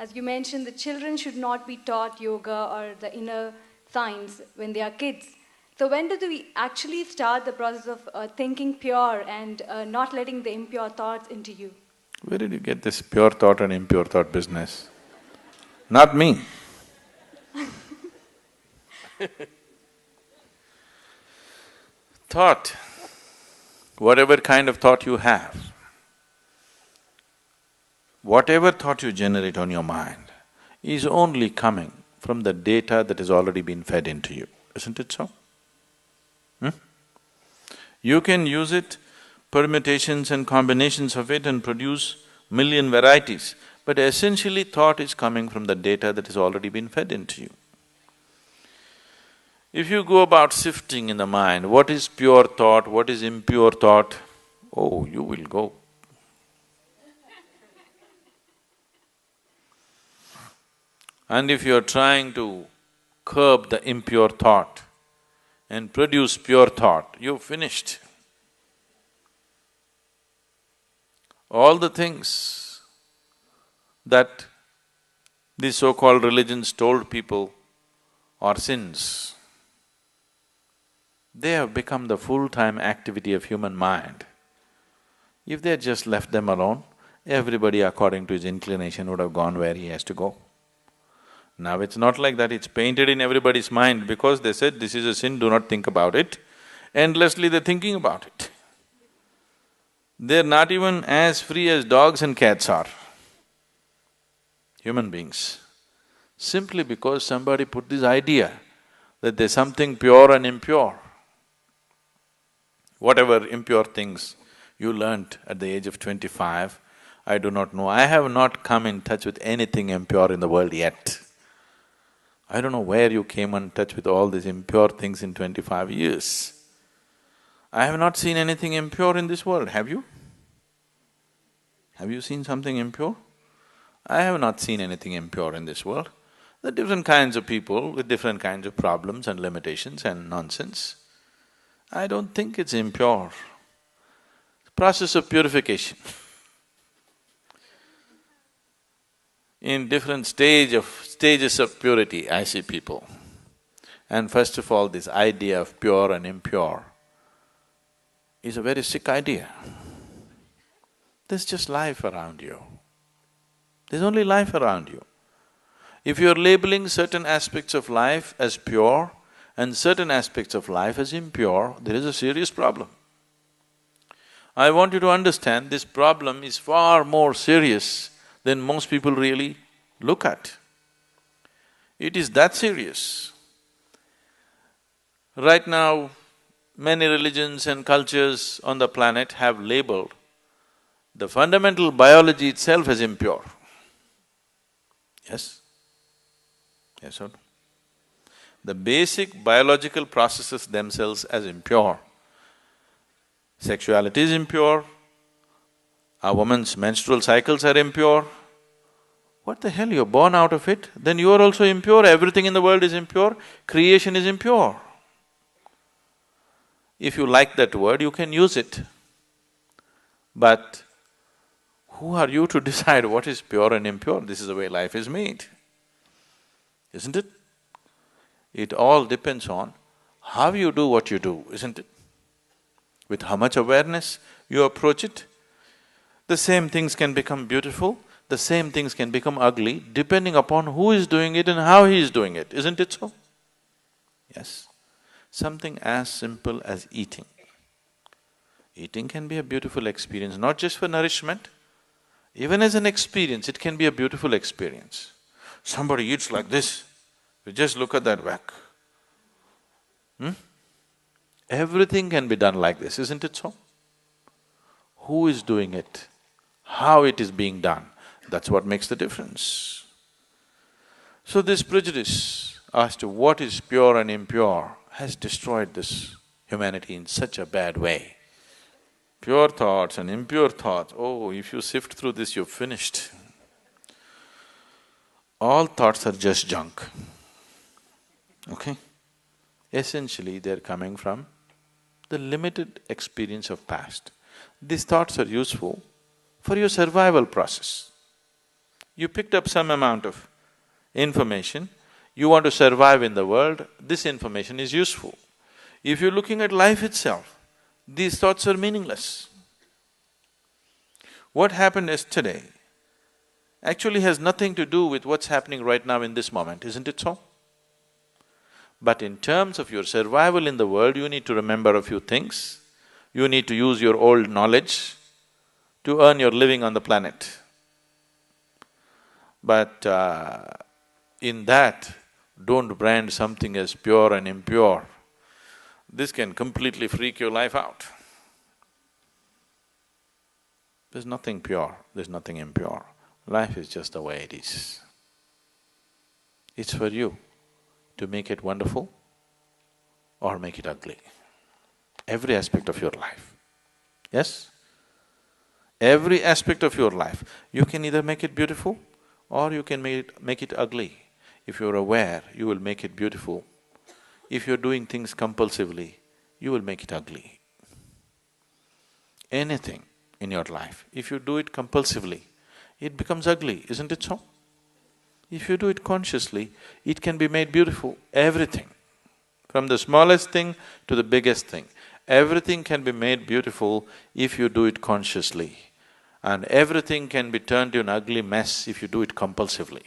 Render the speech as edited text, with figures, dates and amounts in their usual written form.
As you mentioned, the children should not be taught yoga or the inner science when they are kids. So when do we actually start the process of thinking pure and not letting the impure thoughts into you? Where did you get this pure thought and impure thought business? Not me. Thought, whatever kind of thought you have, whatever thought you generate on your mind is only coming from the data that has already been fed into you, isn't it so? You can use it, permutations and combinations of it and produce million varieties, but essentially thought is coming from the data that has already been fed into you. If you go about sifting in the mind, what is pure thought, what is impure thought, oh, you will go. And if you're trying to curb the impure thought and produce pure thought, you've finished. All the things that these so-called religions told people are sins, they have become the full-time activity of human mind. If they had just left them alone, everybody according to his inclination would have gone where he has to go. Now it's not like that, it's painted in everybody's mind because they said, this is a sin, do not think about it. Endlessly they're thinking about it. They're not even as free as dogs and cats are, human beings. Simply because somebody put this idea that there's something pure and impure. Whatever impure things you learnt at the age of 25, I do not know. I have not come in touch with anything impure in the world yet. I don't know where you came in touch with all these impure things in 25 years. I have not seen anything impure in this world, have you? Have you seen something impure? I have not seen anything impure in this world. There are different kinds of people with different kinds of problems and limitations and nonsense. I don't think it's impure. Process of purification. In different stages of purity, I see people. And first of all, this idea of pure and impure is a very sick idea. There's just life around you. There's only life around you. If you're labeling certain aspects of life as pure and certain aspects of life as impure, there is a serious problem. I want you to understand this problem is far more serious than most people really look at. It is that serious. Right now, many religions and cultures on the planet have labeled the fundamental biology itself as impure. Yes? Yes or no? The basic biological processes themselves as impure. Sexuality is impure, a woman's menstrual cycles are impure. What the hell, you're born out of it? Then you are also impure, everything in the world is impure, creation is impure. If you like that word, you can use it. But who are you to decide what is pure and impure? This is the way life is made, isn't it? It all depends on how you do what you do, isn't it? With how much awareness you approach it. The same things can become beautiful, the same things can become ugly, depending upon who is doing it and how he is doing it, isn't it so? Yes. Something as simple as eating. Eating can be a beautiful experience, not just for nourishment, even as an experience, it can be a beautiful experience. Somebody eats like this, you just look at that whack. Everything can be done like this, isn't it so? Who is doing it? How it is being done, that's what makes the difference. So this prejudice as to what is pure and impure has destroyed this humanity in such a bad way. Pure thoughts and impure thoughts, oh, if you sift through this, you're finished. All thoughts are just junk, okay? Essentially, they're coming from the limited experience of past. These thoughts are useful for your survival process. You picked up some amount of information, you want to survive in the world, this information is useful. If you're looking at life itself, these thoughts are meaningless. What happened yesterday actually has nothing to do with what's happening right now in this moment, isn't it so? But in terms of your survival in the world, you need to remember a few things. You need to use your old knowledge to earn your living on the planet. But in that, don't brand something as pure and impure. This can completely freak your life out. There's nothing pure, there's nothing impure. Life is just the way it is. It's for you to make it wonderful or make it ugly. Every aspect of your life. Yes? Every aspect of your life. You can either make it beautiful or you can make it ugly. If you're aware, you will make it beautiful. If you're doing things compulsively, you will make it ugly. Anything in your life, if you do it compulsively, it becomes ugly, isn't it so? If you do it consciously, it can be made beautiful, everything. From the smallest thing to the biggest thing, everything can be made beautiful if you do it consciously. And everything can be turned to an ugly mess if you do it compulsively.